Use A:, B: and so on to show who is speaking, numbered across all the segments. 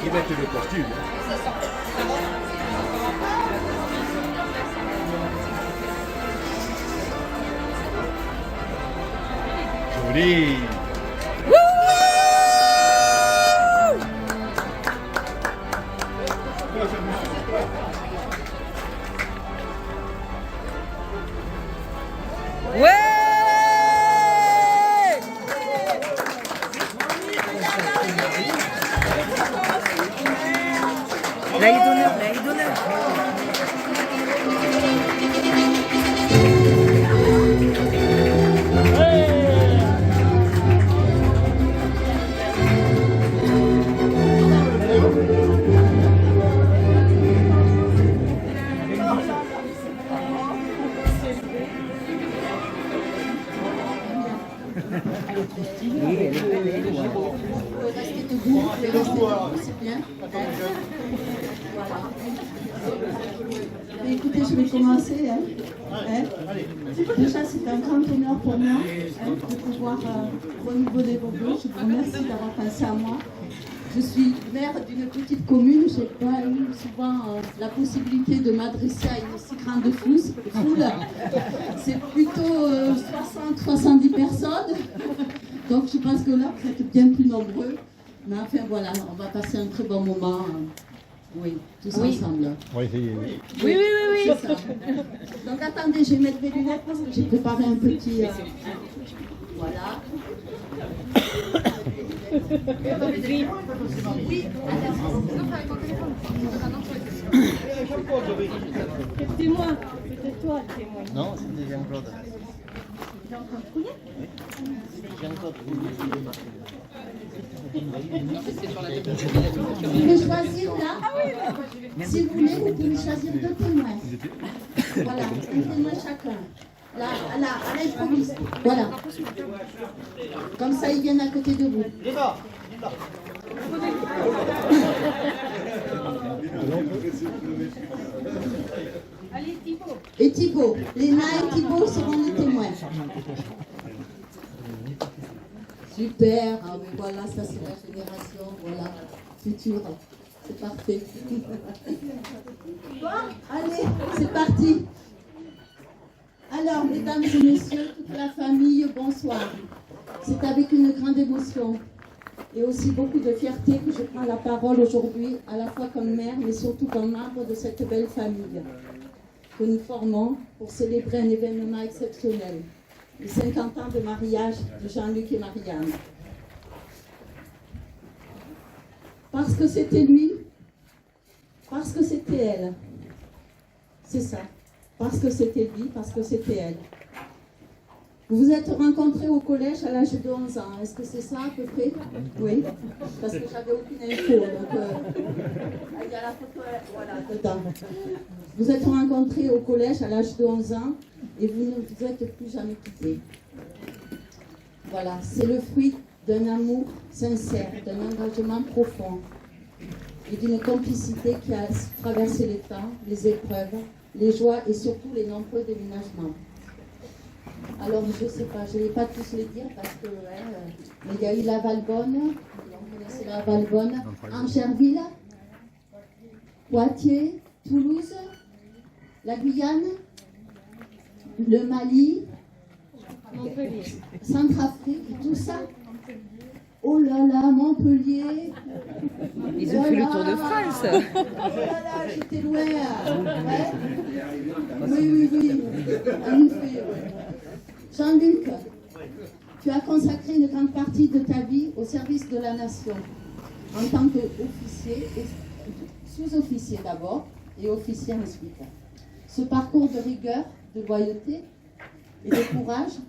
A: qui mettent le costume. Joli.
B: L'œil d'honneur, l'œil d'honneur.
C: C'est bien. Voilà. Écoutez, je vais commencer. Déjà, c'est un grand honneur pour moi de pouvoir renouveler vos vœux. Je vous remercie d'avoir pensé à moi. Je suis maire d'une petite commune. Je n'ai pas eu souvent la possibilité de m'adresser à une si grande foule. C'est plutôt 60-70 personnes. Donc je pense que là, vous êtes bien plus nombreux. Mais enfin voilà, on va passer un très bon moment. Oui, tous ensemble.
A: On va essayer.
B: Oui.
C: C'est ça. Donc attendez, je vais mettre mes lunettes parce que j'ai préparé un petit... Voilà.
D: C'est moi, peut-être toi, c'est moi.
E: Non, c'était Jean-Claude. Jean-Claude.
C: Vous pouvez choisir là. Si vous voulez, vous pouvez choisir deux témoins. Voilà, un témoin chacun. Là, à l'improviste. Voilà. Comme ça, ils viennent à côté de vous.
D: Allez, Thibaut.
C: Et Thibaut. Léna et Thibaut seront les témoins. Super. Ah oui, voilà, ça c'est la génération, voilà, future. C'est parfait. Bon, allez, c'est parti. Alors, mesdames et messieurs, toute la famille, bonsoir. C'est avec une grande émotion et aussi beaucoup de fierté que je prends la parole aujourd'hui, à la fois comme mère, mais surtout comme membre de cette belle famille que nous formons pour célébrer un événement exceptionnel, les 50 ans de mariage de Jean-Luc et Marianne. Parce que c'était lui, parce que c'était elle. C'est ça. Parce que c'était lui, parce que c'était elle. Vous vous êtes rencontrés au collège à l'âge de 11 ans. Est-ce que c'est ça à peu près? Oui. Parce que j'avais aucune info. Donc, il y a la photo, voilà, dedans. Vous êtes rencontrés au collège à l'âge de 11 ans et vous ne vous êtes plus jamais quittés. Voilà, c'est le fruit d'un amour sincère, d'un engagement profond et d'une complicité qui a traversé les temps, les épreuves, les joies et surtout les nombreux déménagements. Alors, je ne sais pas, je ne vais pas tous les dire parce que il y a eu la Valbonne, vous connaissez la Valbonne, Angerville, Poitiers, Toulouse, la Guyane, le Mali, Centrafrique, tout ça. Oh là là, Montpellier.
B: Ils ont fait le tour de France.
C: Oh là là, j'étais loin. Ouais. Oui. En effet, ouais. Jean-Luc, tu as consacré une grande partie de ta vie au service de la nation, en tant qu'officier, sous-officier d'abord, et officier ensuite. Ce parcours de rigueur, de loyauté et de courage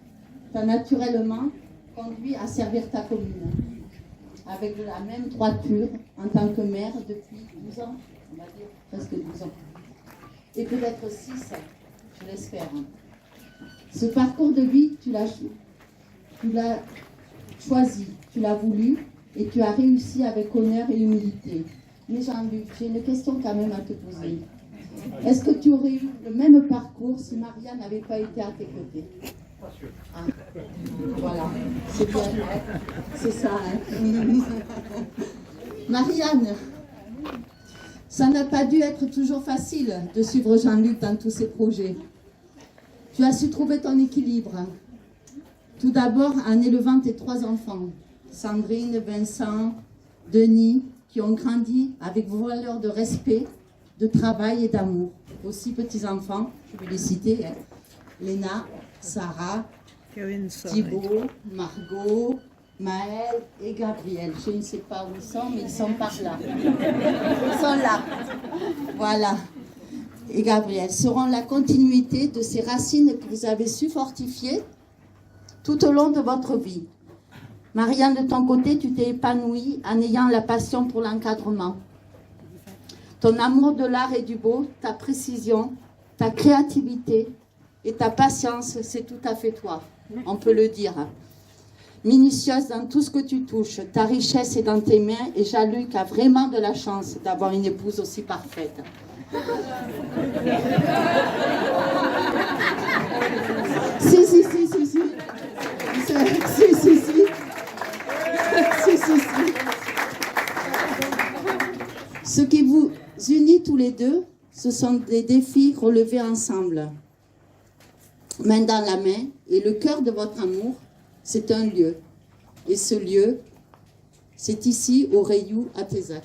C: t'a naturellement conduit à servir ta commune, avec la même droiture en tant que maire depuis 12 ans, on va dire presque 12 ans. Et peut-être 6, je l'espère. Ce parcours de vie, tu l'as choisi, tu l'as voulu et tu as réussi avec honneur et humilité. Mais Jean-Luc, j'ai une question quand même à te poser. Est-ce que tu aurais eu le même parcours si Maria n'avait pas été à tes côtés?
A: Pas sûr.
C: Ah, voilà, c'est bien, c'est ça. Hein. Marianne, Ça n'a pas dû être toujours facile de suivre Jean-Luc dans tous ses projets. Tu as su trouver ton équilibre. Tout d'abord en élevant tes 3 enfants, Sandrine, Vincent, Denis, qui ont grandi avec vos valeurs de respect, de travail et d'amour. Vos 6 petits-enfants, je vais les citer, hein. Léna, Sarah, Thibaut, Margot, Maël et Gabriel. Je ne sais pas où ils sont, mais ils sont par là. Ils sont là. Voilà. Et Gabriel seront la continuité de ces racines que vous avez su fortifier tout au long de votre vie. Marianne, de ton côté, tu t'es épanouie en ayant la passion pour l'encadrement. Ton amour de l'art et du beau, ta précision, ta créativité et ta patience, c'est tout à fait toi, on peut le dire. Minutieuse dans tout ce que tu touches, ta richesse est dans tes mains et Jean-Luc a vraiment de la chance d'avoir une épouse aussi parfaite. Si. Ce qui vous unit tous les deux, ce sont des défis relevés ensemble, main dans la main, et le cœur de votre amour, c'est un lieu. Et ce lieu, c'est ici, au Rayou, à Tézac.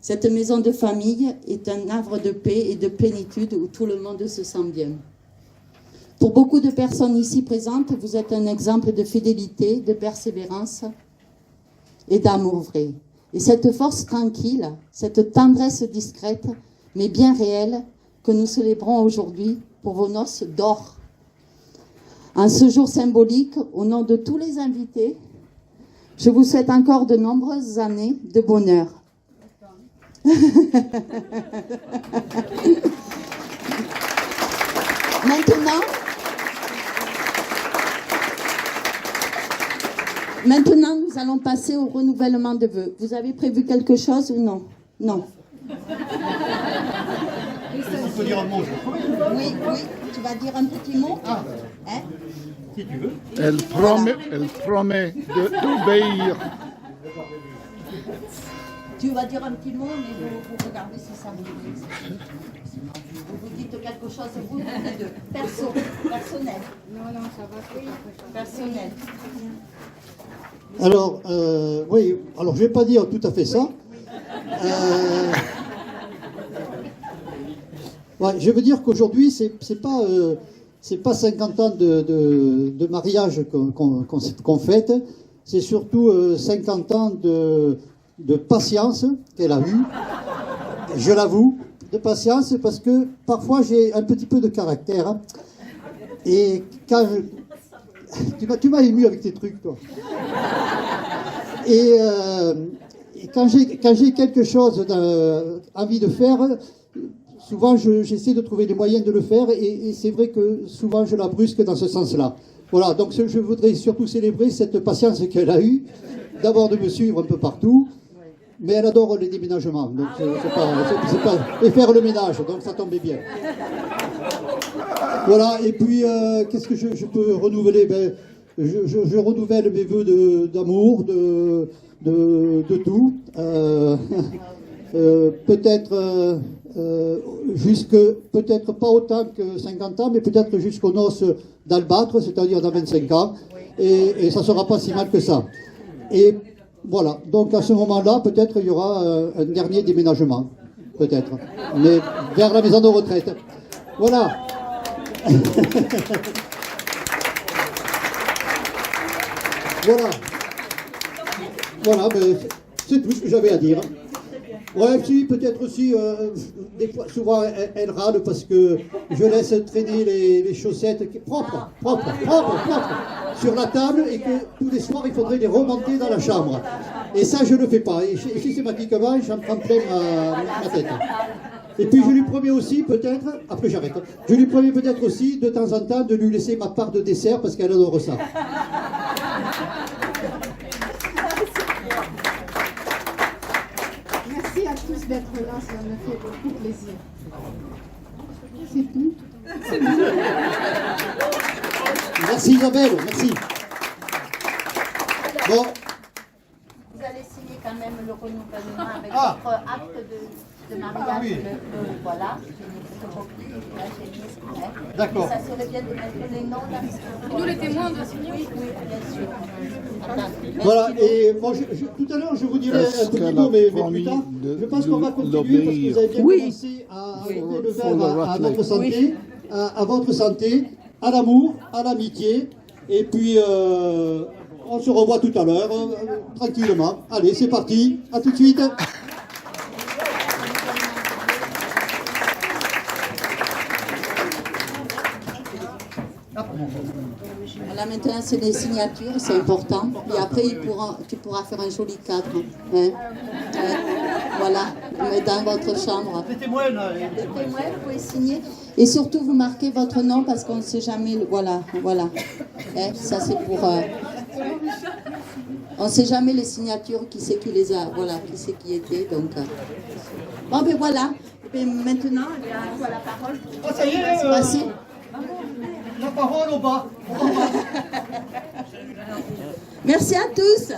C: Cette maison de famille est un havre de paix et de plénitude où tout le monde se sent bien. Pour beaucoup de personnes ici présentes, vous êtes un exemple de fidélité, de persévérance et d'amour vrai. Et cette force tranquille, cette tendresse discrète, mais bien réelle, que nous célébrons aujourd'hui pour vos noces d'or. En ce jour symbolique, au nom de tous les invités, je vous souhaite encore de nombreuses années de bonheur. Maintenant, nous allons passer au renouvellement de vœux. Vous avez prévu quelque chose ou non? Non.
A: Il faut dire un mot, je
C: Oui, tu vas dire un petit mot?
A: Ah,
C: Hein?
A: si tu veux.
F: Elle promet d'obéir.
C: Tu vas dire un petit mot, mais vous regardez si ça vous dit. Vous dites quelque chose, vous les deux. Personnel. Non, ça va. Personnel.
G: Alors, oui, alors je ne vais pas dire tout à fait ça. Ouais, je veux dire qu'aujourd'hui, c'est pas 50 ans de mariage qu'on fête, c'est surtout 50 ans de patience qu'elle a eue, je l'avoue, de patience, parce que parfois j'ai un petit peu de caractère, hein, et quand tu m'as ému avec tes trucs, toi. Et quand j'ai quelque chose envie de faire, souvent j'essaie de trouver les moyens de le faire, et c'est vrai que souvent je la brusque dans ce sens-là. Voilà, donc je voudrais surtout célébrer cette patience qu'elle a eue, d'abord de me suivre un peu partout, mais elle adore les déménagements, donc c'est pas, et faire le ménage, donc ça tombait bien. Voilà, et puis qu'est-ce que je peux renouveler? Ben, je renouvelle mes vœux d'amour, de tout. Peut-être peut-être pas autant que 50 ans, mais peut-être jusqu'aux noces d'Albâtre, c'est-à-dire dans 25 ans, et ça sera pas si mal que ça. Et voilà, donc à ce moment-là, peut-être il y aura un dernier déménagement, peut-être, mais vers la maison de retraite. Voilà. Voilà, ben, c'est tout ce que j'avais à dire. Ouais, si, peut-être aussi, des fois, souvent, elle râle parce que je laisse traîner les chaussettes propres, sur la table, et que tous les soirs, il faudrait les remonter dans la chambre. Et ça, je ne le fais pas. Et systématiquement, j'en prends plein ma tête. Et puis, je lui promets aussi, peut-être, après j'arrête, je lui promets peut-être aussi, de temps en temps, de lui laisser ma part de dessert, parce qu'elle adore ça.
H: Merci à tous d'être là, ça me fait beaucoup plaisir. C'est tout.
G: Merci Isabelle, merci. Bon.
C: Vous allez signer quand même le
I: renouvellement avec
A: Ah.
I: votre acte de mariage.
A: Ah oui.
I: Voilà, j'ai une photocopie, là, j'ai mis, hein.
A: D'accord.
I: Ça serait bien de mettre les noms là.
D: Nous, les témoins, on doit signer.
I: Oui, oui, bien sûr. Attends.
G: Voilà, et bon, tout à l'heure, je vous dirai
F: Est-ce
G: un petit
F: qu'elle
G: mot,
F: a
G: mais
F: promis
G: plus tard,
F: de
G: je pense qu'on va continuer parce que
F: l'obéir?
G: vous avez bien
B: Oui.
G: commencé à
B: Oui.
G: donner le
F: For
G: verbe
F: the
G: à
F: right
G: votre santé, à votre santé, à l'amour, à l'amitié, et puis on se revoit tout à l'heure, tranquillement. Allez, c'est parti, à tout de suite.
C: Voilà, maintenant, c'est les signatures, c'est important. Et après, tu pourras faire un joli cadre. Hein. Ouais. Voilà, mais dans votre chambre.
A: Les témoins, là,
C: Les témoins, vous pouvez signer. Et surtout, vous marquez votre nom parce qu'on ne sait jamais. Voilà, voilà. Hein, ça, c'est pour. On ne sait jamais les signatures, qui c'est qui les a. Voilà, qui c'est qui était. Donc. Bon, ben voilà. Et maintenant, il y a toi la parole.
A: Oh, ça y est,
C: Passez.
A: la parole au bas.
C: Merci à tous.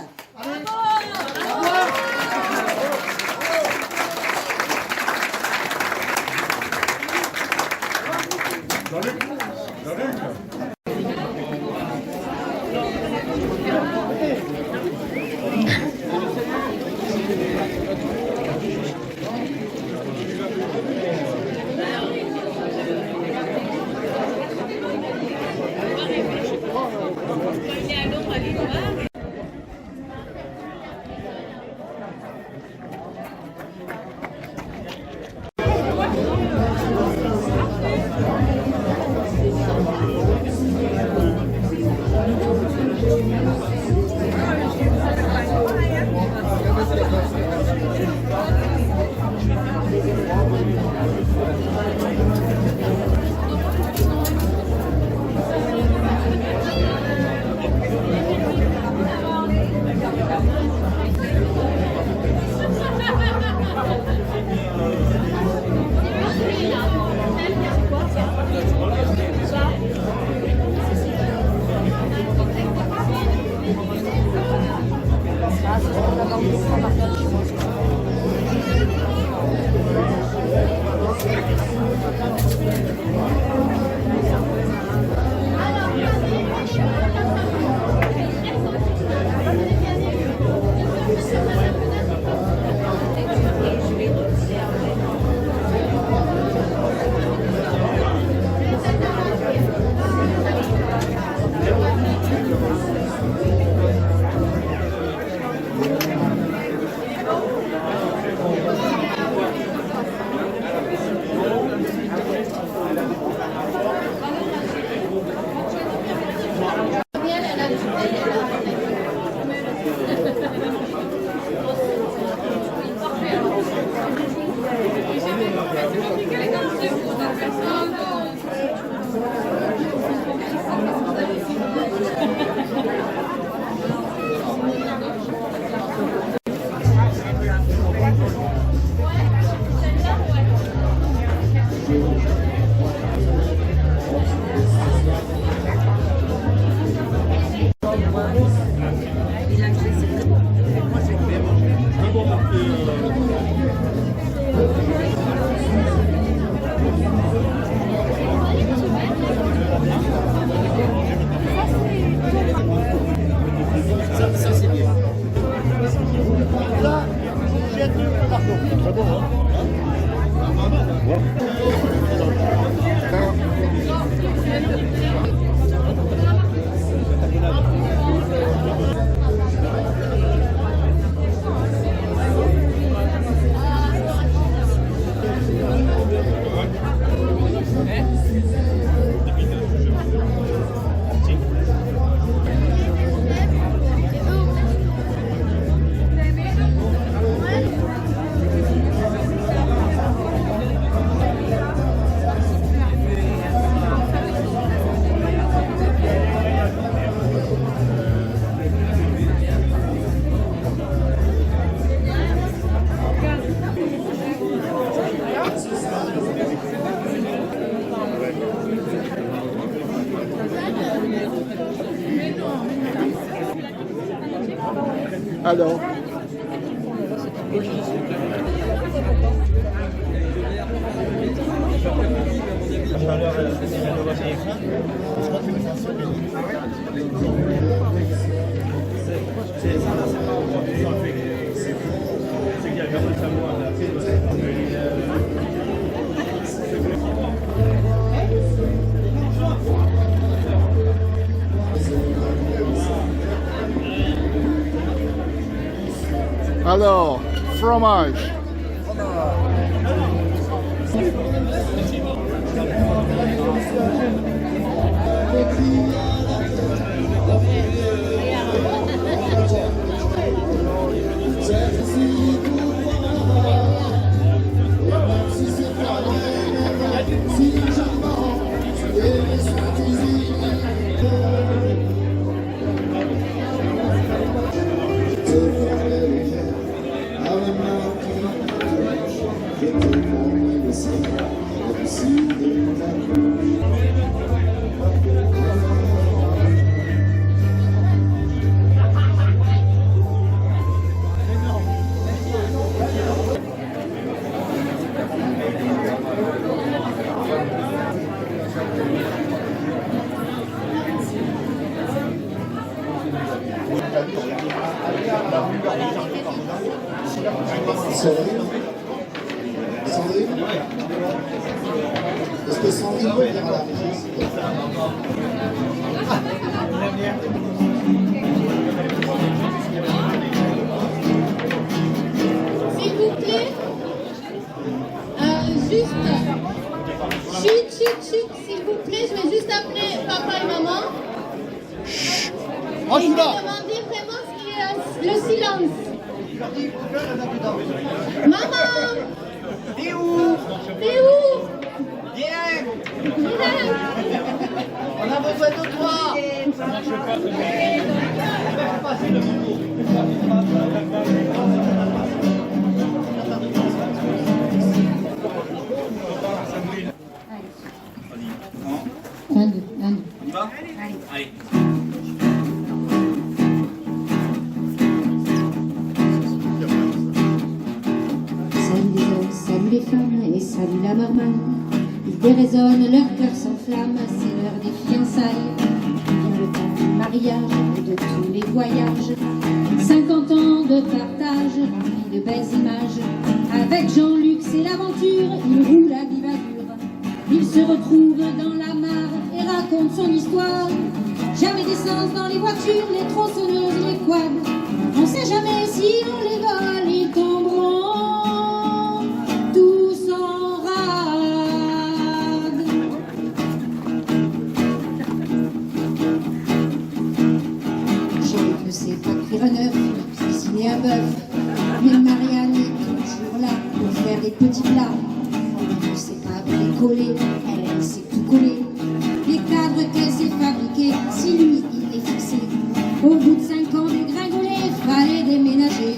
F: Alors, Alors, fromage.
J: Sandrine, est-ce que Sandrine peut venir à la régie, s'il te plaît?
H: S'il vous plaît, juste, chut, s'il vous plaît, je vais juste appeler papa et maman.
A: Oh,
H: Et
A: je suis là.
H: demander vraiment ce qu'il y a, le silence. Maman,
A: T'es où?
H: t'es où?
A: Viens.
H: Viens.
A: On a besoin de toi.
H: Un, deux.
A: On y va? Allez.
I: Salut les hommes, salut les femmes et salut la marmaille. Ils déraisonnent, leur cœur s'enflamme, c'est l'heure des fiançailles. Vient le temps du mariage et de tous les voyages. 50 ans de partage, remplis de belles images. Avec Jean-Luc, c'est l'aventure, il roule à vive allure. Il se retrouve dans la mare et raconte son histoire. Jamais d'essence dans les voitures, les tronçonneuses, les quads. On sait jamais si on les vole, ils tomberont tous en rade. Jean-Luc ne sait pas cuire un œuf, cuisiner un bœuf. Mais Marianne est toujours là pour faire des petits plats. Elle ne sait pas bricoler, elle sait tout coller. Les cadres qu'elle s'est fabriqués, si lui il est fixé. Au bout de 5 ans dégringolé, fallait déménager.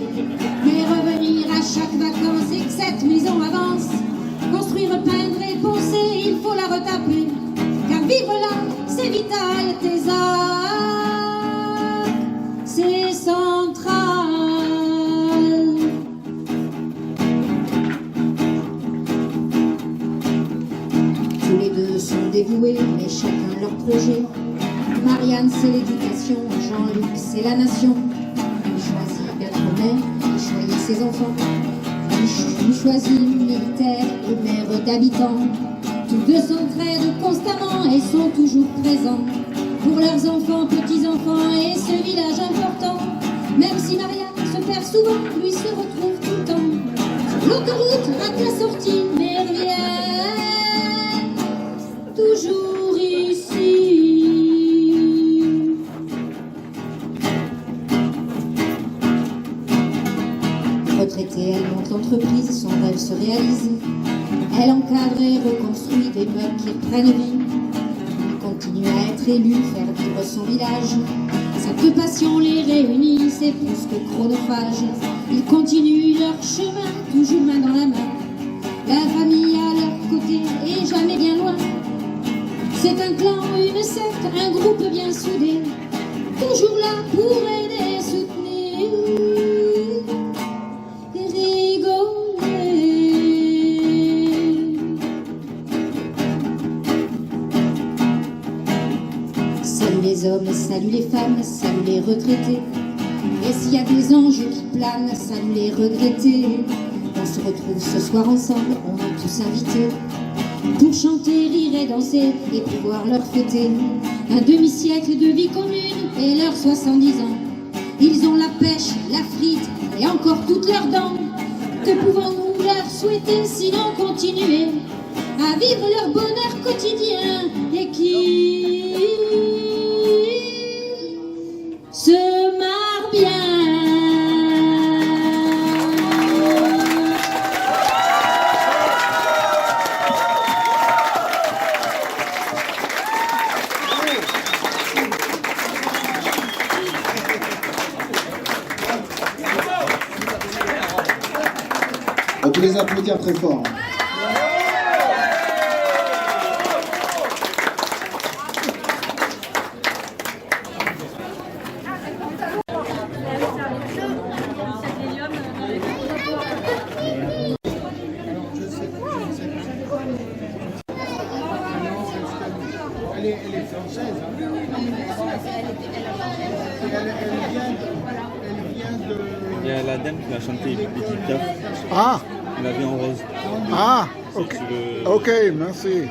I: Mais revenir à chaque vacances et que cette maison avance. Construire, peindre et poncer, il faut la retaper. Car vivre là, c'est vital, tes arts, c'est central. Tous les deux sont dévoués, mais chacun leur projet. Marianne, c'est l'éducation, Jean-Luc, c'est la nation. Il choisit d'être mère, il choisit ses enfants. Il choisit militaire et mère d'habitants. Tous deux s'entraident constamment et sont toujours présents pour leurs enfants, petits-enfants et ce village important. Même si Marianne se perd souvent, lui se retrouve tout le temps. L'autoroute rate la sortie, mais revient toujours ici. Retraitée, elle monte l'entreprise, son rêve se réalise. Elle encadre et reconstruit des meubles qui prennent vie. Elle continue à être élue, faire vivre son village. Cette passion les réunit, c'est plus que chronophage. Ils continuent leur chemin, toujours main dans la main. La famille à leur côté et jamais bien loin. C'est un clan, une secte, un groupe bien soudé. Toujours là pour aider, soutenir et rigoler. Salut les hommes, salut les femmes, salut les retraités. Et s'il y a des anges qui planent, salut les regrettés. On se retrouve ce soir ensemble, on est tous invités pour chanter, rire et danser et pouvoir leur fêter un demi-siècle de vie commune et leurs 70 ans. Ils ont la pêche, la frite et encore toutes leurs dents. Que pouvons-nous leur souhaiter sinon continuer à vivre leur bonheur quotidien et qui se marre bien.
J: On peut les applaudir très fort.
E: Elle est française.
K: Il y a la dame qui a chanté Edith Piaf.
F: Ah,
K: La vie en rose.
F: ah, ok.
K: Sur le-
F: Ok, merci.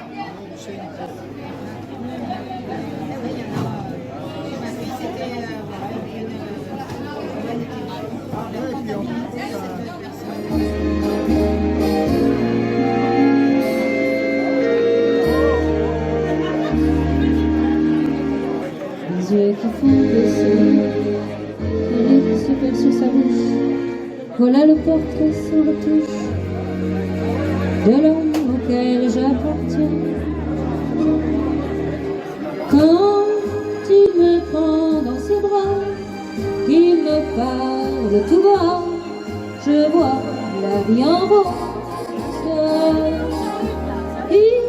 C: Les yeux qui font baisser, les lèvres qui se perdent sur sa bouche. Voilà le portrait sans retouche de l'homme auquel j'appartiens. Quand il me prend dans ses bras, qu'il me parle tout bas, je vois la vie en rose. Il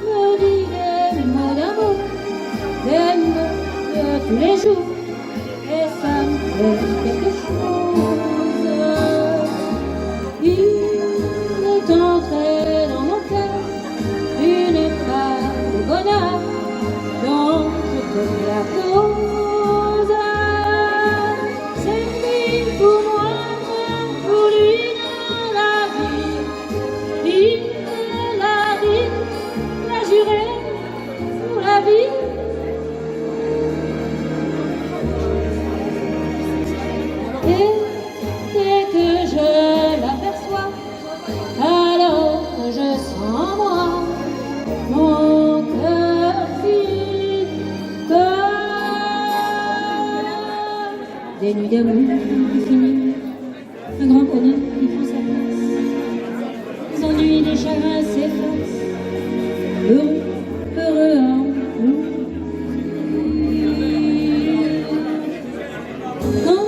C: me dit des mots d'amour, des mots de tous les jours, et ça me fait quelque chose. Il est entré dans mon cœur une part de bonheur dont je connais la cause. C'est lui pour moi, pour lui dans la vie. Il me l'a dit, l'a juré pour la vie. Et dès que je l'aperçois, alors je sens en moi mon cœur fini comme des nuits d'amour infinies, un grand bonheur qui prend sa place, les ennuis, les chagrins s'effacent, heureux, heureux en nous. Quand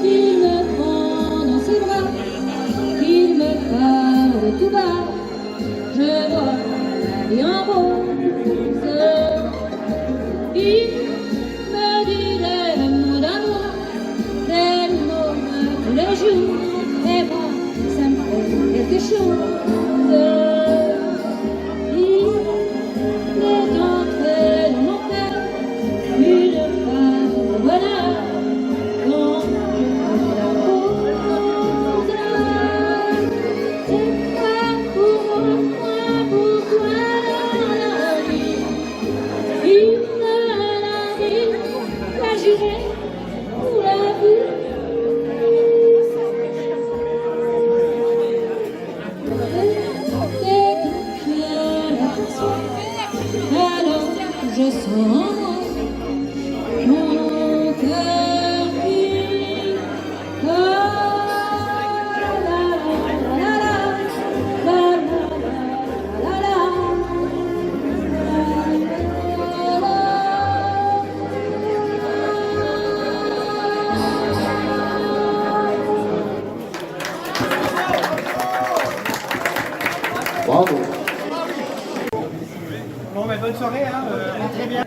C: il me prend dans ses bras, qu'il me parle tout bas, je vois la vie en rose. Il me dit des mots d'amour, des mots de tous les jours, et moi, ça me fait quelque chose. Il est entré dans mon cœur une part de bonheur dont je connais la cause. C'est pas pour moi, pour toi la vie. Il me l'a dit, l'a juré pour la vie. Dès que je l'aperçois, alors je sens mon cœur qui
J: Bravo.
E: Bon, mais bonne soirée, hein. Très bien.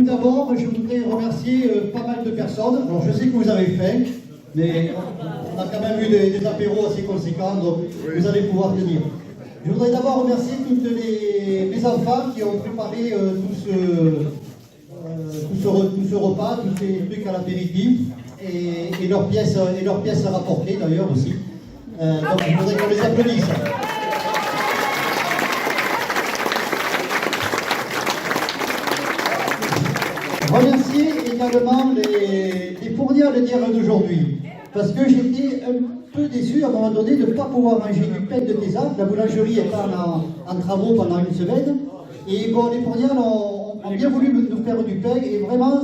G: d'abord, je voudrais remercier pas mal de personnes. Alors, je sais que vous avez faim, mais on a quand même eu des apéros assez conséquents, donc vous allez pouvoir tenir. Je voudrais d'abord remercier toutes les enfants qui ont préparé tout ce repas, tous ces trucs à l'apéritif, et leurs pièces à rapporter d'ailleurs aussi. Donc je voudrais qu'on les applaudisse. Remercier également les fournières de terre d'aujourd'hui, parce que j'étais un peu déçu à un moment donné de ne pas pouvoir manger du pain de Tézac, la boulangerie étant en travaux pendant une semaine, et bon, les fournières ont bien voulu nous faire du pain, et vraiment,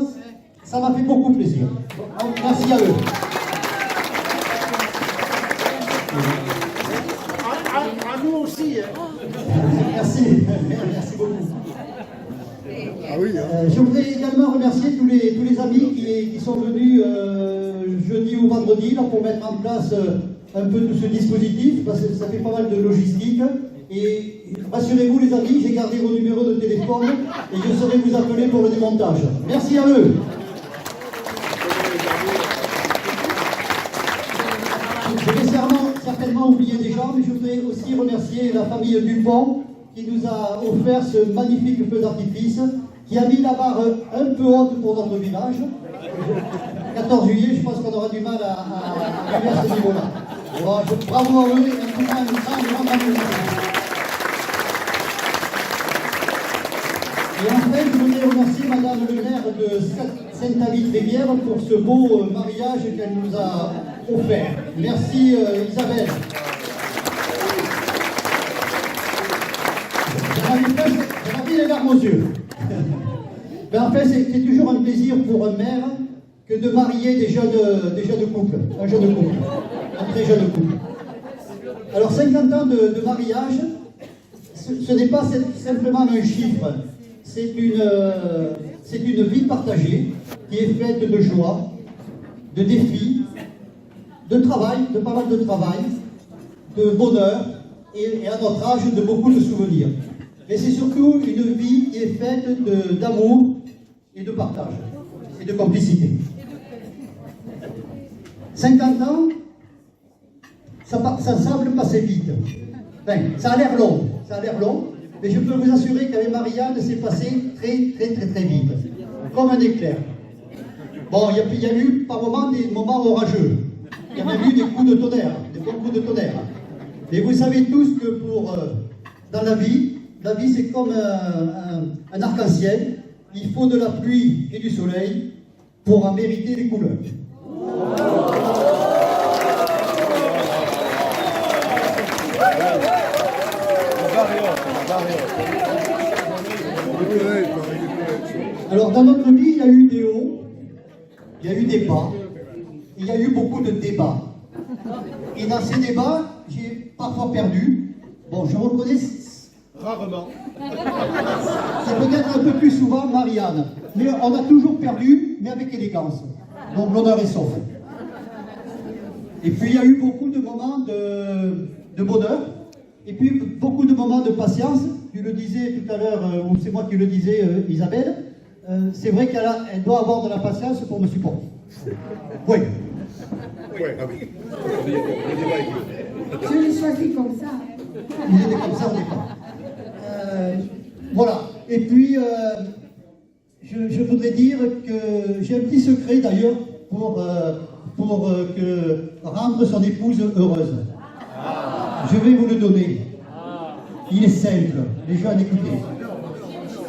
G: ça m'a fait beaucoup plaisir. Donc, merci à eux.
E: À nous aussi.
G: Merci, merci beaucoup.
F: Ah oui, hein.
G: Je voudrais également remercier tous les amis qui sont venus jeudi ou vendredi là, pour mettre en place un peu tout ce dispositif, parce que ça fait pas mal de logistique. Et rassurez-vous les amis, j'ai gardé vos numéros de téléphone et je saurai vous appeler pour le démontage. Merci à eux. Je vais certainement oublier des gens, mais je voudrais aussi remercier la famille Dupont qui nous a offert ce magnifique feu d'artifice, qui a mis la barre un peu haute pour notre village. 14 juillet, je pense qu'on aura du mal à arriver à ce niveau-là. Bon, bravo à eux et un grand merci. Et enfin, je voudrais remercier Madame le maire de Saint-David-Rivière pour ce beau mariage qu'elle nous a offert. Merci Isabelle. J'avais les larmes aux yeux. Mais en fait, c'est toujours un plaisir pour un maire que de marier des jeunes couples, un jeune couple, un très jeune couple. Alors 50 ans de mariage, ce n'est pas simplement un chiffre, c'est une vie partagée qui est faite de joie, de défis, de travail, de pas mal de travail, de bonheur et à notre âge de beaucoup de souvenirs. Et c'est surtout une vie qui est faite d'amour et de partage et de complicité. 50 ans, ça semble passer vite. Enfin, ça a l'air long, mais je peux vous assurer qu'avec Marianne, c'est passé très vite, comme un éclair. Bon, il y a eu par moments des moments orageux, il y a eu des coups de tonnerre, des bons coups de tonnerre. Et vous savez tous que dans la vie c'est comme un arc-en-ciel, il faut de la pluie et du soleil pour en mériter les couleurs. Alors dans notre vie, il y a eu des hauts, il y a eu des bas, il y a eu beaucoup de débats. Et dans ces débats, j'ai parfois perdu. Bon, je reconnais
E: Rarement.
G: c'est peut-être un peu plus souvent Marianne. Mais on a toujours perdu, mais avec élégance. Donc l'honneur est sauf. Et puis il y a eu beaucoup de moments de bonheur. Et puis beaucoup de moments de patience. Tu le disais tout à l'heure, ou c'est moi qui le disais, Isabelle. C'est vrai qu'elle doit avoir de la patience pour me supporter. Oui.
I: Je l'ai choisi comme ça.
G: Il était comme ça au départ. Voilà. Et puis, je voudrais dire que j'ai un petit secret d'ailleurs pour rendre son épouse heureuse. Je vais vous le donner. Il est simple. Les jeunes, écoutez.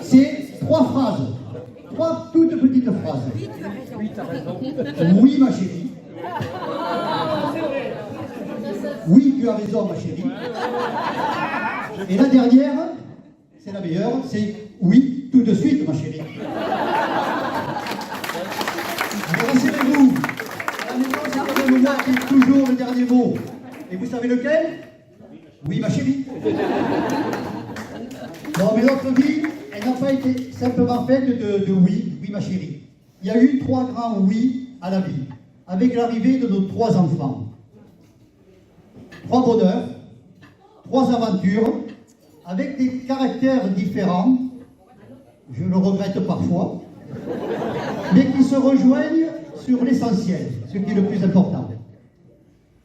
G: C'est 3 phrases. 3 toutes petites phrases. Oui, ma chérie. Oui, tu as raison, ma chérie. Et la dernière, c'est la meilleure, c'est oui, tout de suite, ma chérie. Mais rassurez-vous, à la maison, c'est quand même moi qui ai toujours le dernier mot. Et vous savez lequel? Oui, ma chérie. Non, mais notre vie, elle n'a pas été simplement faite de oui, oui, ma chérie. Il y a eu 3 grands oui à la vie, avec l'arrivée de nos 3 enfants. 3 bonheurs, 3 aventures, avec des caractères différents, je le regrette parfois, mais qui se rejoignent sur l'essentiel, ce qui est le plus important.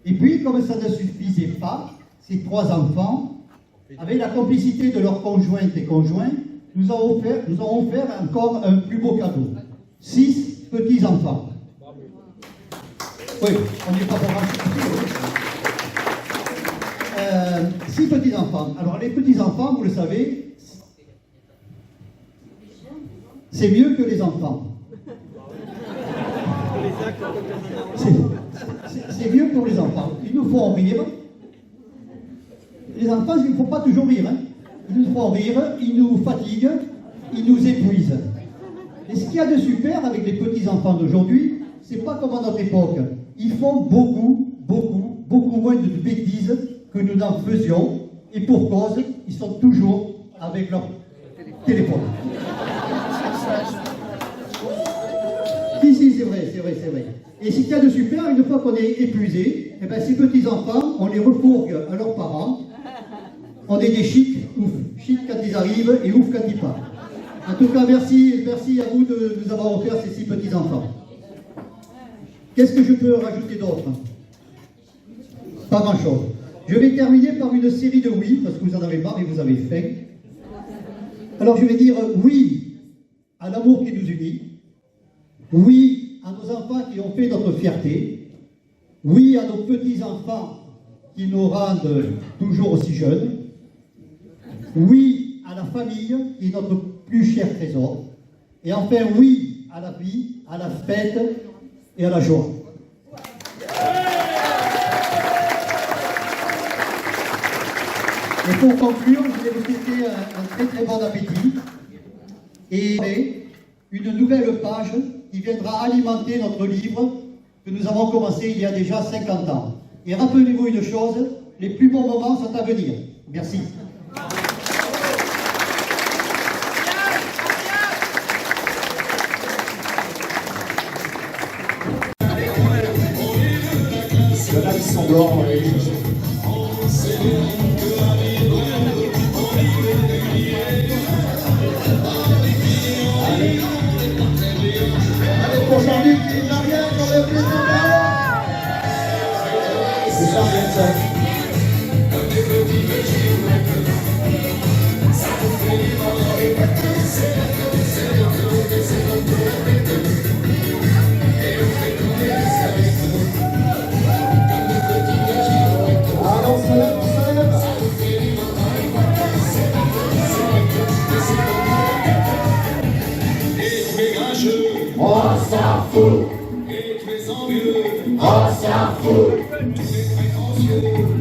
G: Et puis, comme ça ne suffisait pas, ces 3 enfants, avec la complicité de leurs conjointes et conjoints, nous ont offert encore un plus beau cadeau. 6 petits-enfants. Oui, on n'est pas pour 6 petits-enfants. Alors, les petits-enfants, vous le savez, c'est mieux que les enfants. C'est mieux pour les enfants. Ils nous font rire. Les enfants, il ne faut pas toujours rire. Hein. Ils nous font rire, ils nous fatiguent, ils nous épuisent. Et ce qu'il y a de super avec les petits-enfants d'aujourd'hui, c'est pas comme à notre époque. Ils font beaucoup moins de bêtises que nous en faisions. Et pour cause, ils sont toujours avec leur téléphone. Si, c'est vrai. Et ce qu'il y a de super, une fois qu'on est épuisé, eh ben, ces petits-enfants, on les refourgue à leurs parents. On est des chics, ouf. Chics quand ils arrivent et ouf quand ils partent. En tout cas, merci à vous de nous avoir offert ces 6 petits-enfants. Qu'est-ce que je peux rajouter d'autre? Pas grand-chose. Je vais terminer par une série de oui, parce que vous en avez marre et vous avez faim. Alors je vais dire oui à l'amour qui nous unit, oui à nos enfants qui ont fait notre fierté, oui à nos petits-enfants qui nous rendent toujours aussi jeunes, oui à la famille qui est notre plus cher trésor, et enfin oui à la vie, à la fête et à la joie. Et pour conclure, je vais vous souhaiter un très bon appétit et une nouvelle page qui viendra alimenter notre livre que nous avons commencé il y a déjà 50 ans. Et rappelez-vous une chose, les plus bons moments sont à venir. Merci.
E: Pour Jean-Luc, il n'a rien pour le plaisir. C'est ça, bien ça.
J: On s'en fout. On s'en fout.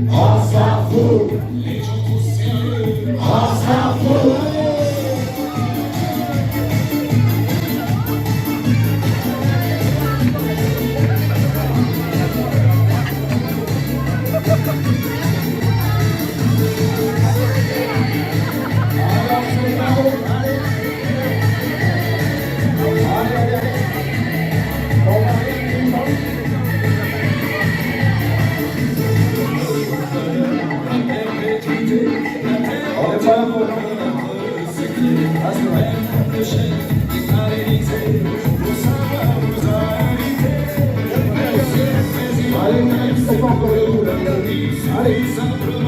J: On s'en fout. On s'en fout.
E: Allez, ensemble,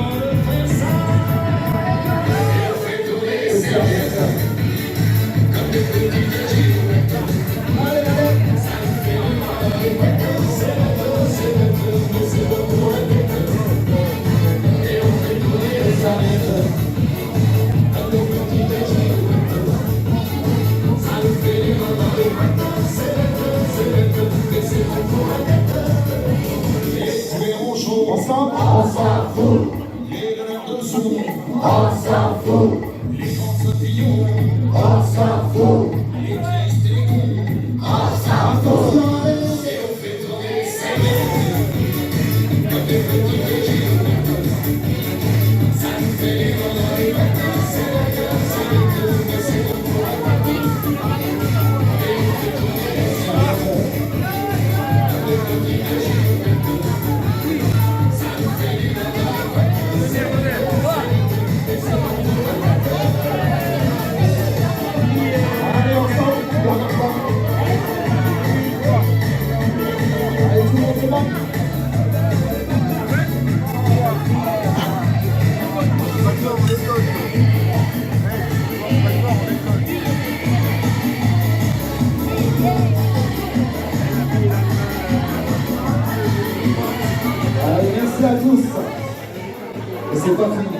E: c'est pas fini.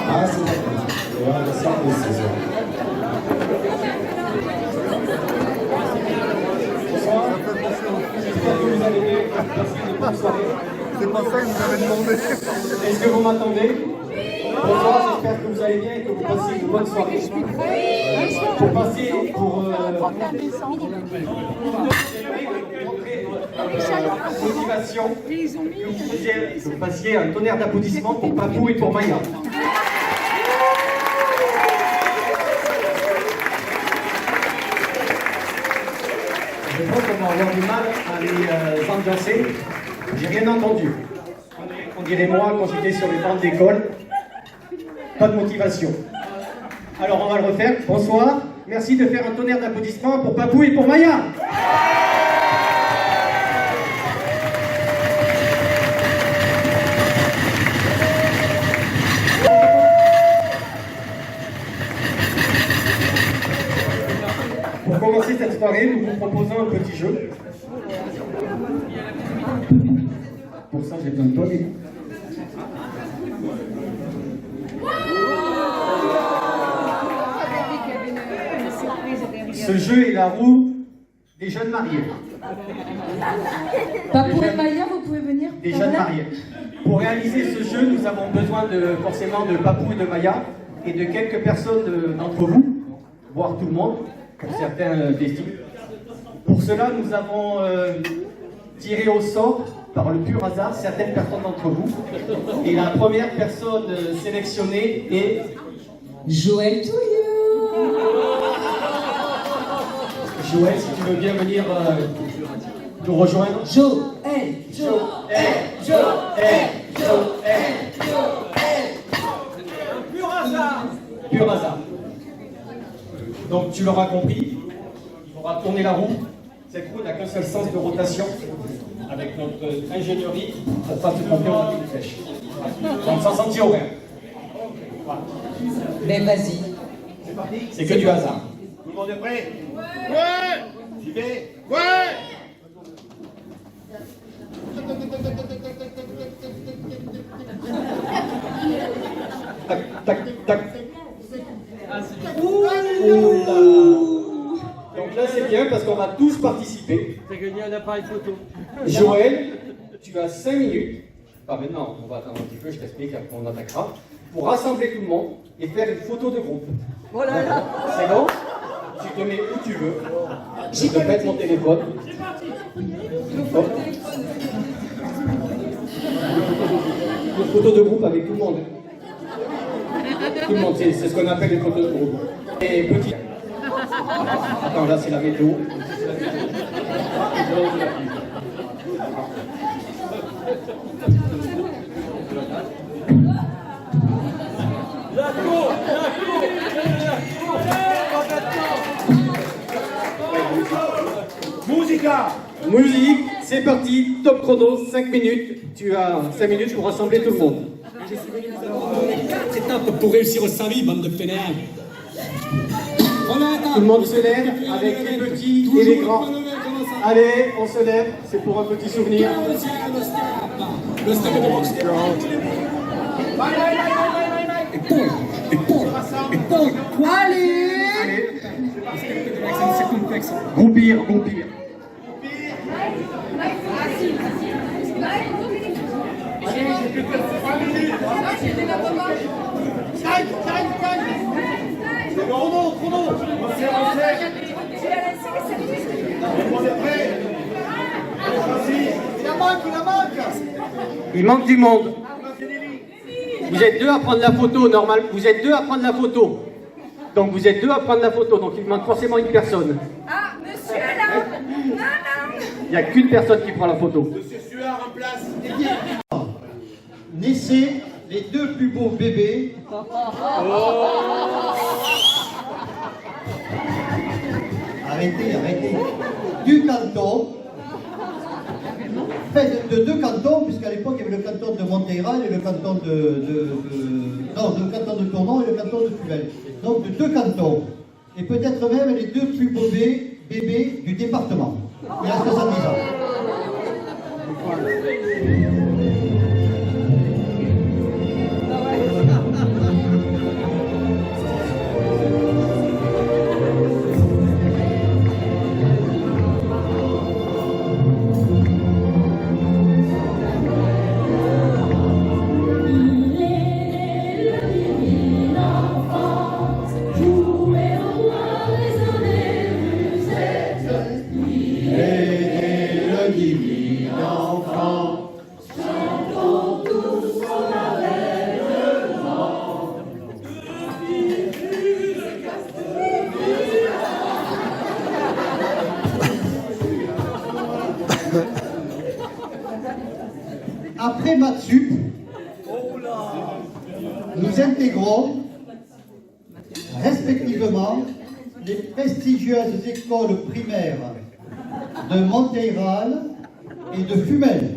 E: Ah, c'est pas fini. Et on va sortir ce soir. Bonsoir. J'espère que vous allez bien. Bonne soirée.
F: C'est pas ça que vous avez demandé.
E: Est-ce que vous m'entendez? Bonsoir, j'espère que vous allez bien et que vous passez une bonne soirée. Pour passer pour motivation, que vous fassiez un tonnerre d'applaudissements pour Papou et pour Maya. Je pense qu'on va avoir du mal à les ambiancer. J'ai rien entendu. On dirait moi quand j'étais sur les bancs d'école. Pas de motivation. Alors on va le refaire. Bonsoir. Merci de faire un tonnerre d'applaudissements pour Papou et pour Maya. Pour commencer cette soirée, nous vous proposons un petit jeu. Pour ça, j'ai besoin de toi, Léo. Ce jeu est la roue des jeunes mariés.
B: Papou et Maya, vous pouvez venir.
E: Des jeunes mariés. Pour réaliser ce jeu, nous avons besoin forcément de Papou et de Maya et de quelques personnes d'entre vous, voire tout le monde, pour certains estiment. Pour cela, nous avons tiré au sort, par le pur hasard, certaines personnes d'entre vous. Et la première personne sélectionnée est
B: Joël Touillou.
E: Joël, si tu veux bien venir nous rejoindre.
B: Joël.
E: Pur hasard. Donc tu l'auras compris, il faudra tourner la roue. Cette roue n'a qu'un seul sens de rotation. Avec notre ingénierie, pour ne pas se tromper, on a une flèche. Donc sans sentier horaire. Voilà.
B: Mais vas-y.
E: C'est parti. C'est que du hasard.
A: Tout le monde est prêt? Ouais! J'y vais? Ouais!
E: Tac, tac, tac. Oula! Donc là c'est bien parce qu'on va tous participer.
K: T'as gagné un appareil photo.
E: Joël, tu as 5 minutes. Ah mais non, on va attendre un petit peu, je t'explique, après on attaquera. Pour rassembler tout le monde et faire une photo de groupe.
B: Oh là là.
E: C'est bon? Tu te mets où tu veux. Je te mets mon téléphone. Oh. Une photo de groupe avec tout le monde. Tout le monde, c'est ce qu'on appelle les photos de groupe. Et petit. Attends, là c'est la météo.
A: Musica!
E: Musique, c'est parti, top chrono, 5 minutes. Tu as 5 minutes pour rassembler tout le monde.
L: C'est top pour réussir au service, bande de fainéants.
E: Tout le monde se lève avec les petits et les grands. Allez, on se lève, c'est pour un petit souvenir.
L: Le stade de boxe. Épaule.
B: Allez.
E: Groupir.
A: Chrono! On sait. Tout le monde est prêt? Il en manque!
E: Il manque du monde. Vous êtes deux à prendre la photo, normal. Vous êtes deux à prendre la photo. Donc vous êtes deux à prendre la photo, donc il manque forcément une personne.
B: Ah, monsieur là. Non.
E: Il n'y a qu'une personne qui prend la photo.
A: Monsieur Suard en place.
G: Naissaient les deux plus beaux bébés. Arrêtez. Du canton. Enfin, de deux cantons, puisqu'à l'époque il y avait le canton de Monteyral et le canton le canton de Tournon et le canton de Puel. Donc de deux cantons. Et peut-être même les deux plus beaux bébés du département. Il a 70 ans. filière Matsup, nous intégrons respectivement les prestigieuses écoles primaires de Monteyral et de Fumel.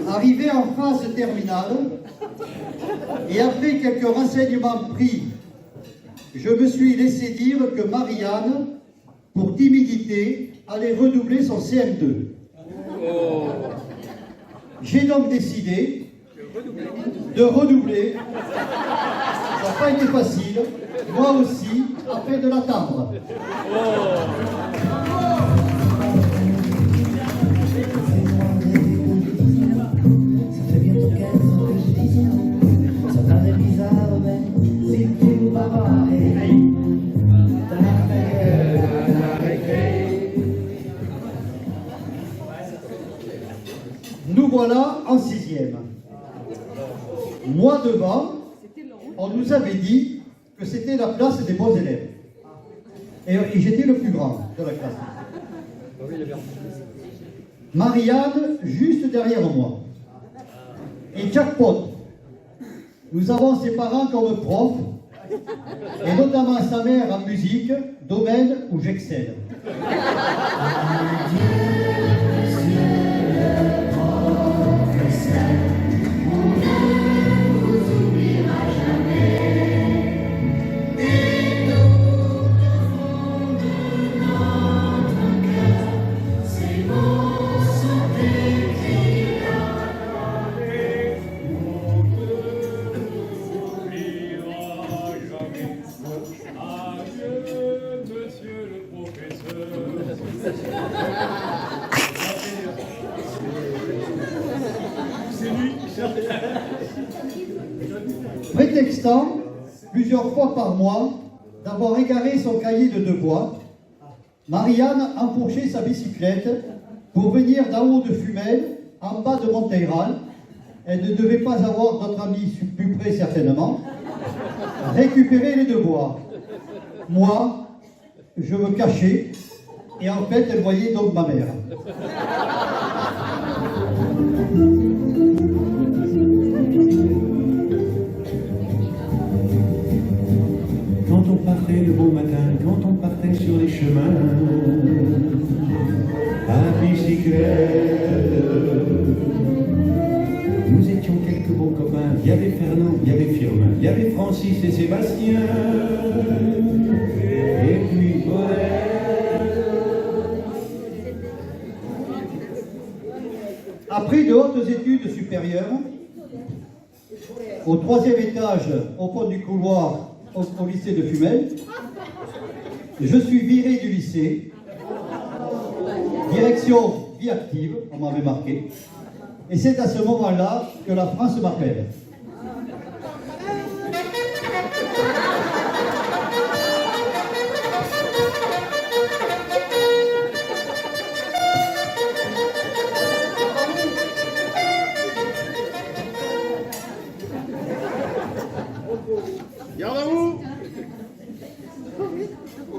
G: Arrivé en phase terminale, et après quelques renseignements pris, je me suis laissé dire que Marianne, pour timidité, allait redoubler son CM2. J'ai donc décidé de redoubler. Ça n'a pas été facile, moi aussi, afin de l'attendre. Nous voilà en 6e. Moi devant, on nous avait dit que c'était la classe des bons élèves. Et j'étais le plus grand de la classe. Marianne, juste derrière moi. Et jackpot, nous avons ses parents comme profs, et notamment sa mère en musique, domaine où j'excelle. Prétextant, plusieurs fois par mois, d'avoir égaré son cahier de devoirs, Marianne enfourchait sa bicyclette pour venir d'en haut de Fumel, en bas de Monteyral. Elle ne devait pas avoir d'autres amis plus près certainement. Récupérer les devoirs. Moi, je me cachais, et en fait, elle voyait donc ma mère.
M: Quand on partait le bon matin, quand on partait sur les chemins, à bicyclette, nous étions quelques bons copains. Il y avait Fernand, il y avait Firmin, il y avait Francis et Sébastien, et puis
G: Après de hautes études supérieures, au 3e étage, au fond du couloir, au lycée de Fumel, je suis viré du lycée, direction vie active, on m'avait marqué, et c'est à ce moment-là que la France m'appelle.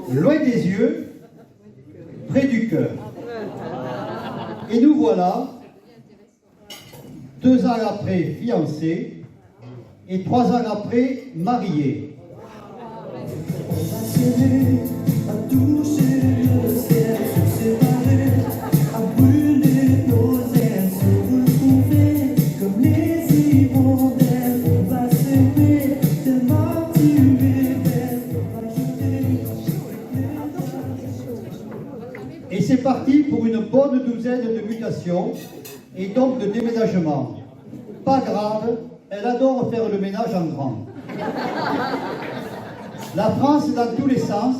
G: Loin des yeux, près du cœur. Et nous voilà, 2 ans après fiancés et 3 ans après mariés. Et c'est parti pour une bonne douzaine de mutations et donc de déménagements. Pas grave, elle adore faire le ménage en grand. La France dans tous les sens,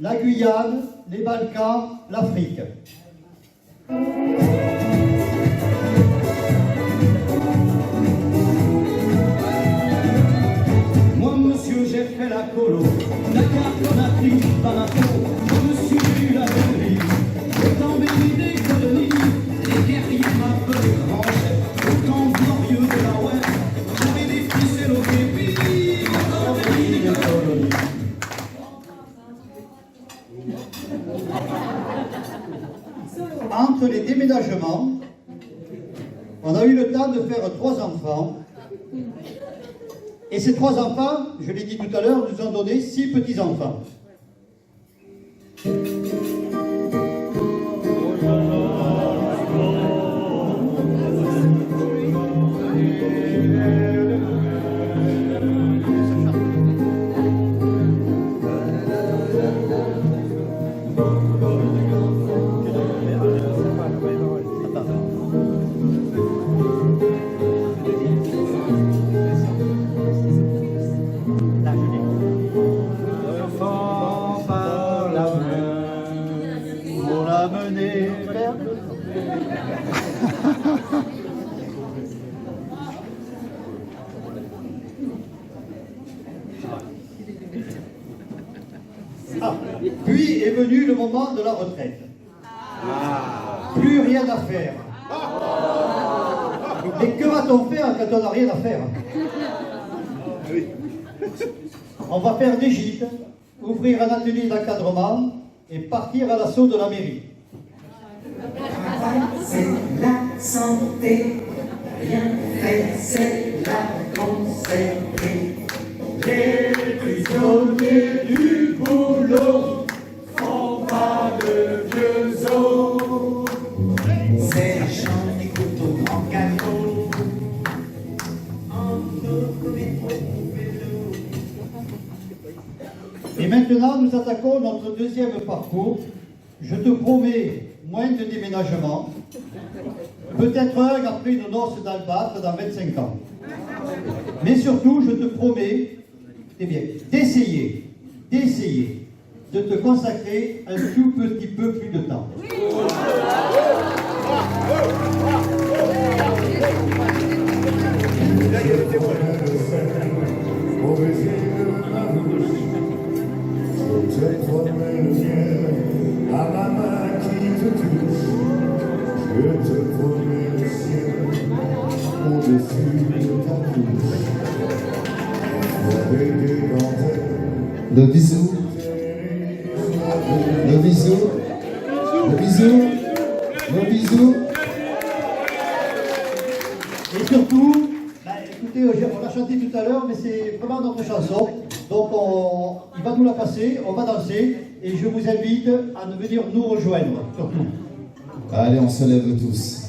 G: la Guyane, les Balkans, l'Afrique.
J: Moi, monsieur
M: yeux, j'ai fait la colo. Dakar, Conakry, Bamako, je me suis vu la belle vie. Le temps béni des colonies, les guerriers m'appelaient grand chef. Au temps glorieux de la Ouest, j'avais des ficelles au képi. Le temps béni des colonies.
G: Entre les déménagements, on a eu le temps de faire 3 enfants. Et ces 3 enfants, je l'ai dit tout à l'heure, nous ont donné 6 petits-enfants. Puis est venu le moment de la retraite. Plus rien à faire. Mais que va-t-on faire quand on n'a rien à faire? On va faire des gîtes, ouvrir un atelier d'encadrement et partir à l'assaut de la mairie.
J: C'est la santé, rien fait, c'est la conserver. Les prisonniers du boulot font pas de vieux os. Ces gens écoutent au grand canot.
G: Et maintenant, nous attaquons notre deuxième parcours. Je te promets moins de déménagements, peut-être un après une noce d'albâtre dans 25 ans. Mais surtout, je te promets d'essayer de te consacrer un tout petit peu plus de temps.
M: Je te promets le ciel à ma main qui te touche. Je te promets le ciel au-dessus de ta touche. Avec des dentelles.
A: Le bisou. Le bisou. Le bisou. Le bisou.
G: Et surtout, écoutez, on l'a chanté tout à l'heure, mais c'est vraiment notre chanson. Donc il va nous la passer, on va danser, et je vous invite à venir nous rejoindre, surtout.
A: Allez, on se lève tous.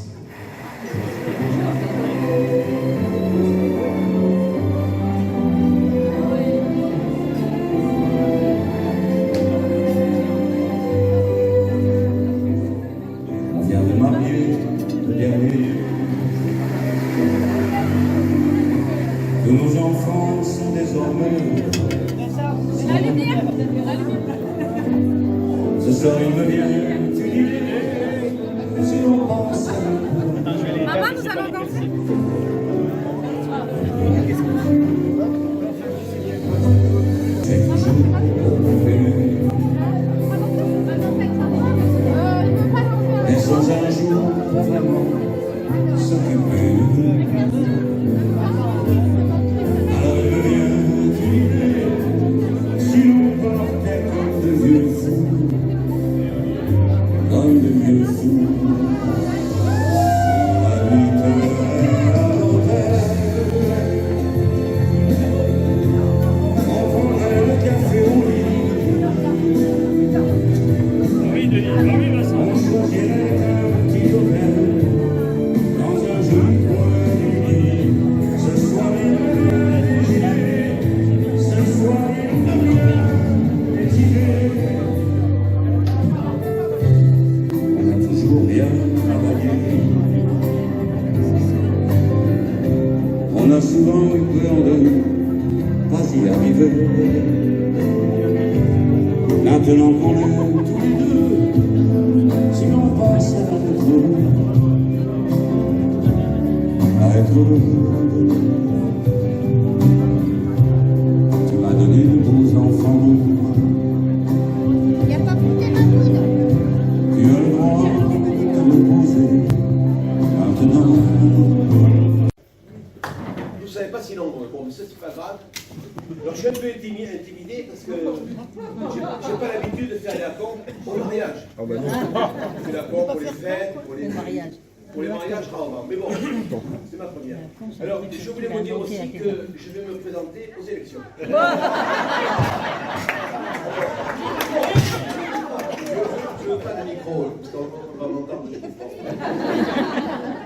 M: On vient de marier le dernier. Tous nos enfants sont désormais. Ce soir il me vient une idée. Si l'on pense à
B: Maman, nous allons danser.
M: j'ai toujours aimé. Mais sans un jour vraiment s'occuper. Alors il me vient une idée. Si l'on portait comme de vieux fous, comme de vieux fous, on habiterait à l'hôtel. On prendrait le café au lit. On choisirait un petit hôtel dans un joli coin du lit. Ce soir il n'a rien décidé. On a toujours bien travaillé. On a souvent eu peur de ne pas y arriver. Maintenant qu'on est tous les deux, si l'on passe à être heureux, à être heureux. Tu m'as donné
A: J'ai pas l'habitude de faire les racontes au mariage.
F: Ah bah non.
A: C'est la con pour les fêtes, pour les mariages. Pour les mariages, rarement. Mais bon, c'est ma première. Alors, je voulais vous dire aussi que je vais me présenter aux élections. Je veux pas de micro, parce qu'on va m'entendre.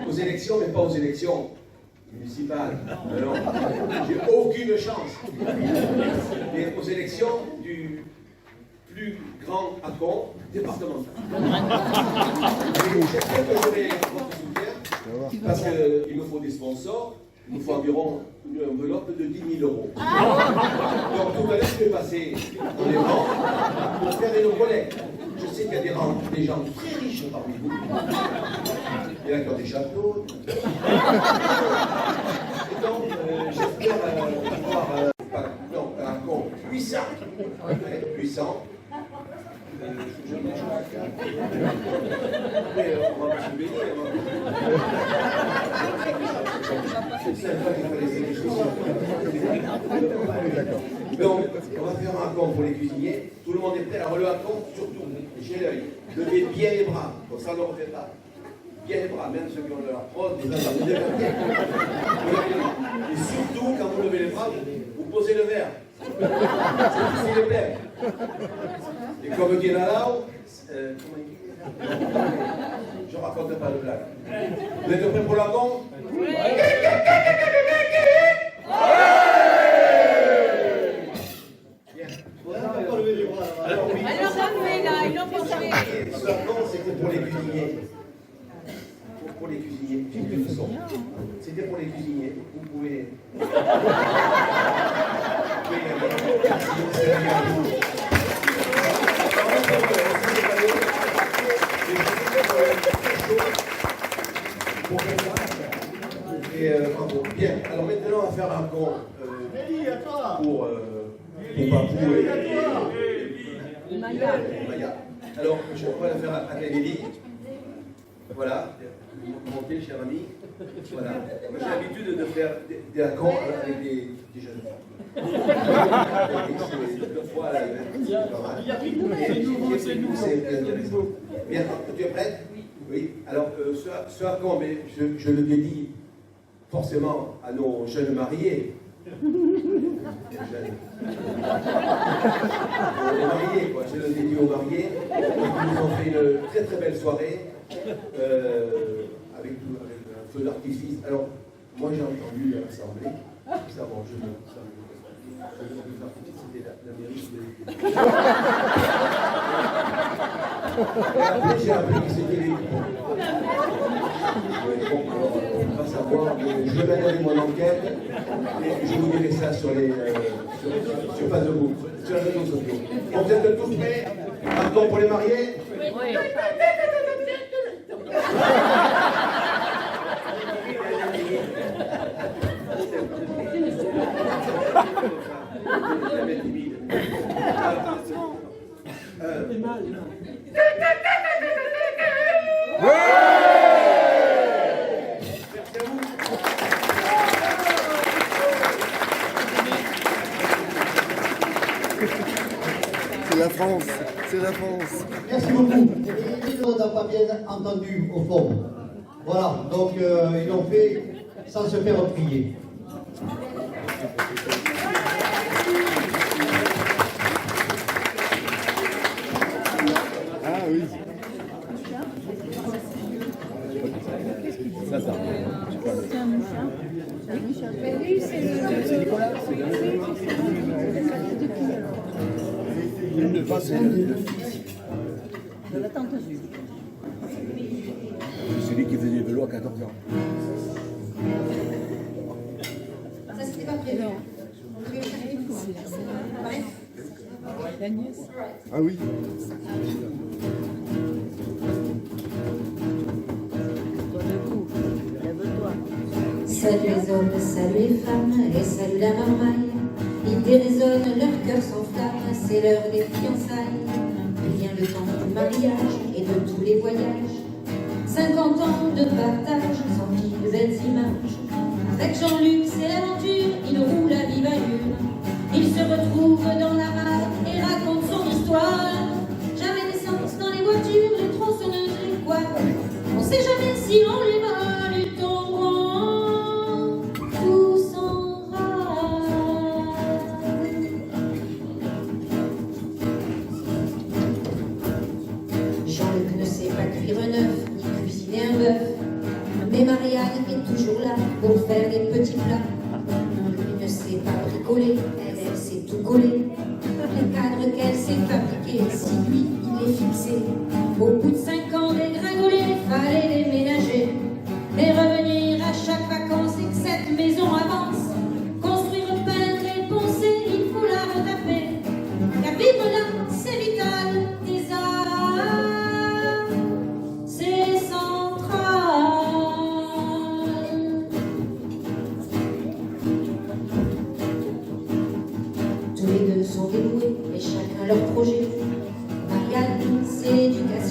A: Aux élections, mais pas aux élections municipales. Alors, j'ai aucune chance. Mais aux élections du plus grand Accon départemental. J'espère que j'aurai votre soutien, parce qu'il nous faut des sponsors. Il nous faut environ une enveloppe de 10 000 €. Donc tout à l'heure, je vais passer dans les rangs pour faire une collecte. Je sais qu'il y a des gens très riches parmi vous. Il y en a qui ont des châteaux. Et donc, j'espère pouvoir un compte puissant. Puissant. Après, on va se baigner. Donc, on va faire un compte pour les cuisiniers. Tout le monde est prêt. Alors, le compte, surtout, j'ai l'œil. Levez bien les bras. Comme ça, on ne le refait pas. Bien les bras, même ceux qui ont leur prod, les uns. Et surtout, quand vous levez les bras, vous posez le verre. C'est le père. Et comme dit Nalao, je ne raconte pas de blague. Vous êtes prêts pour la compte? Oui. Alors oui.
B: Alors refais là, ils l'ont fait.
A: Ce compte, c'était pour les cuisiniers. Pour les cuisiniers. C'était pour les cuisiniers. Vous pouvez. Et bravo. Bien, alors maintenant on va faire un compte pour Papou et Maya. Alors je vais le faire avec Lily. Voilà, montez cher ami. Voilà. Moi j'ai l'habitude de faire des racontes avec des jeunes femmes. Deux fois là, c'est intéressant. Bien, tu es prête? Oui. Alors ce raconte, mais je le dédie forcément à nos jeunes mariés. Les mariés, quoi. Je le dédie aux mariés. Ils nous ont fait une très très belle soirée avec un feu d'artifice. Alors, moi j'ai entendu à l'Assemblée, ça bon, c'était la mairie et après j'ai appris que c'était les on va savoir, je vais mener mon enquête et je vous dirai ça sur Facebook, sur les réseaux sociaux. Donc vous êtes tous prêts? Pardon pour les mariés? Oui.
F: C'est la France, c'est la France.
G: Merci beaucoup. On n'a pas bien entendu au fond. Voilà, donc ils l'ont fait sans se faire prier.
F: Ah oui. Ça. C'est Nicolas. Le fils.
B: De la tante Jules.
F: C'est lui qui faisait du vélo à 14 ans.
H: Ça, c'était pas prévu.
B: La nièce.
F: Ah oui.
I: Salut les hommes, salut les femmes, et salut la marmaille. Ils déraisonnent, leur cœur s'enflamme, c'est l'heure des fiançailles. Puis vient le temps du mariage et de tous les voyages. 50 ans de partage, 100 000 belles images. Avec Jean-Luc, c'est l'aventure, il roule à vive allure. Il se retrouve dans la mare et raconte pour faire des petits plats. Lui ne sait pas bricoler, elle sait tout coller. Les cadres qu'elle s'est fabriqués, si lui il est fixé. Au bout de 5 ans dégringolés, fallait déménager et revenir à chaque vacances et que cette maison avance. Construire, peindre et poncer, il faut la retaper. Car vivre là, c'est vital, des arts, c'est central. Tous les deux sont dévoués et chacun leur projet. Marianne, c'est l'éducation.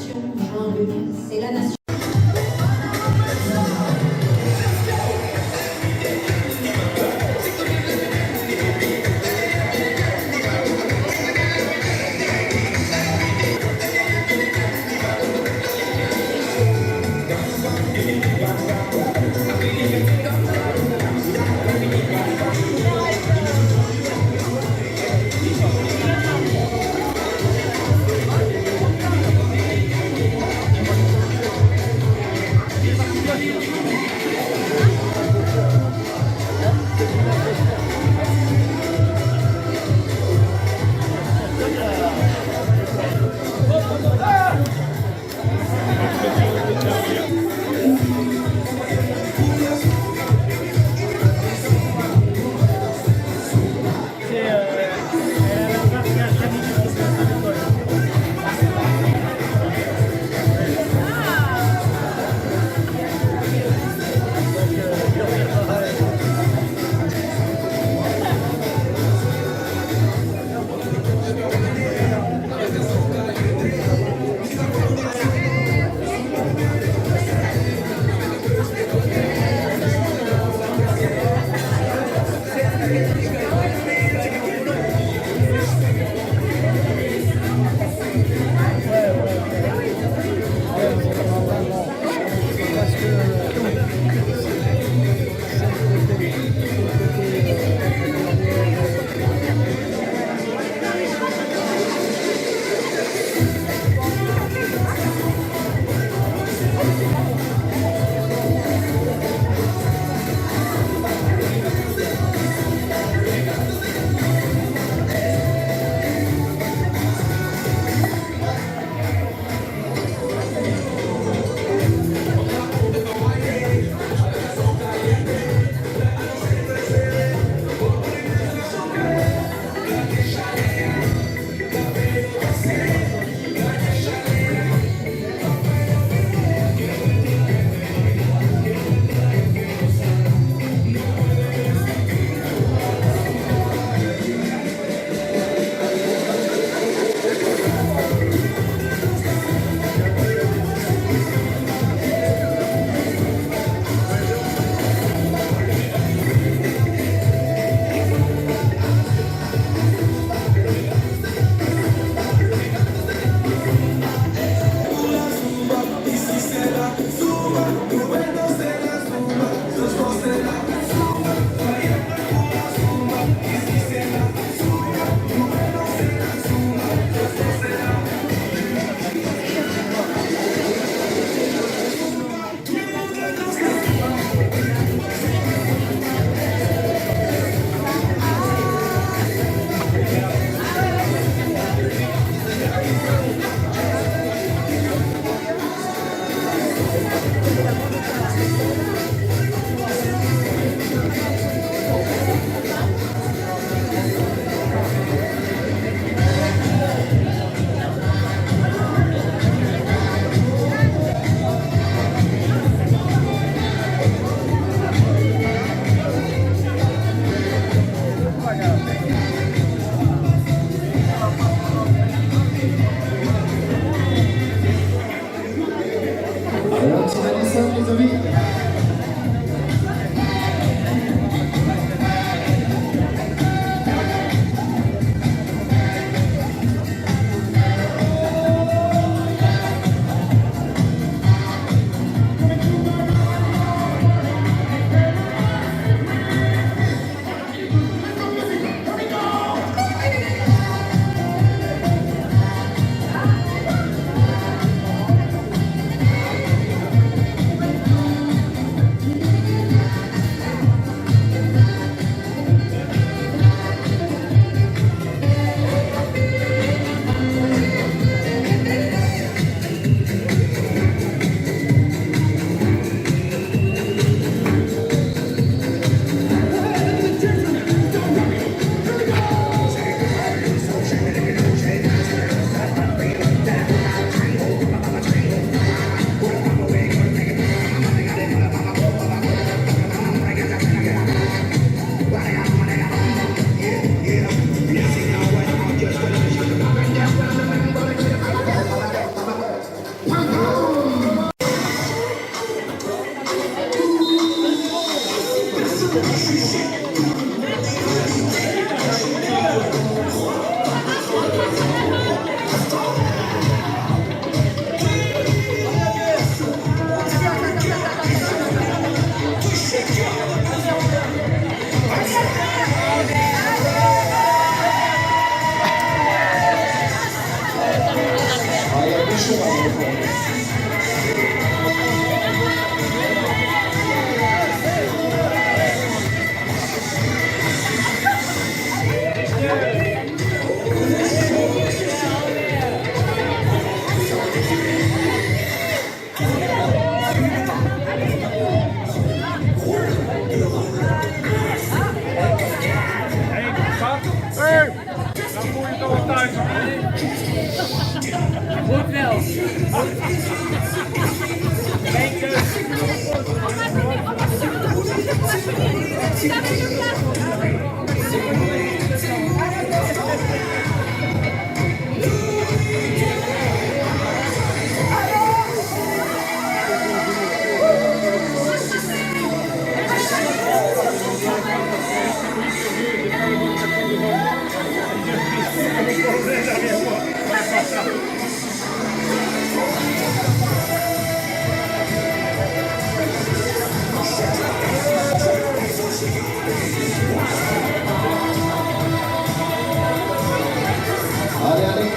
A: Allez, allez.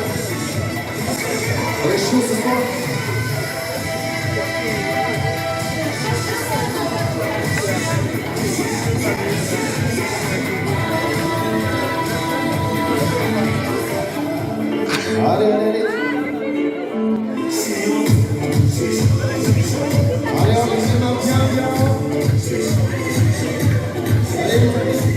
A: On est chaud ce soir. Allez, allez, allez. Allez, on les mains bien, bien. Allez, allez.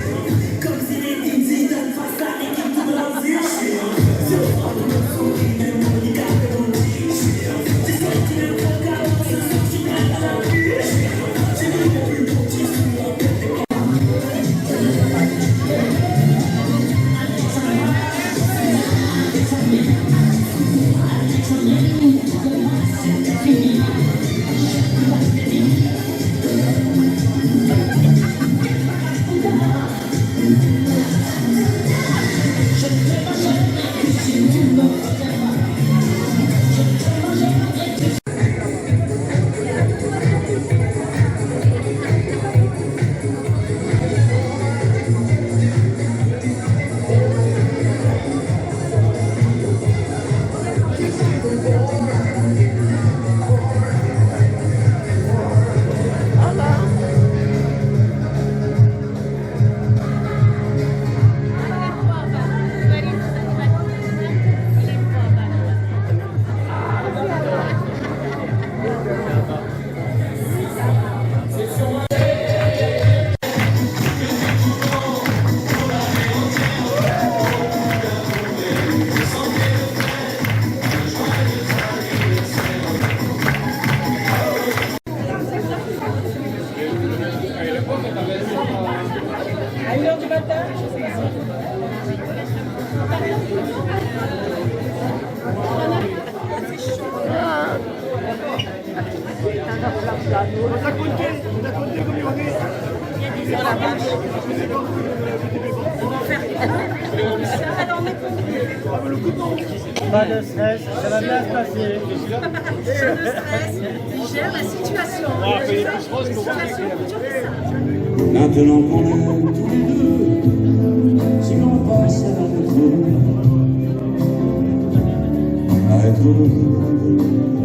B: À 1h du matin,
E: Pas de stress, ça va bien se passer.
B: pas de stress, il gère la situation.
M: Maintenant qu'on est tous les deux, si l'on passe à être heureux,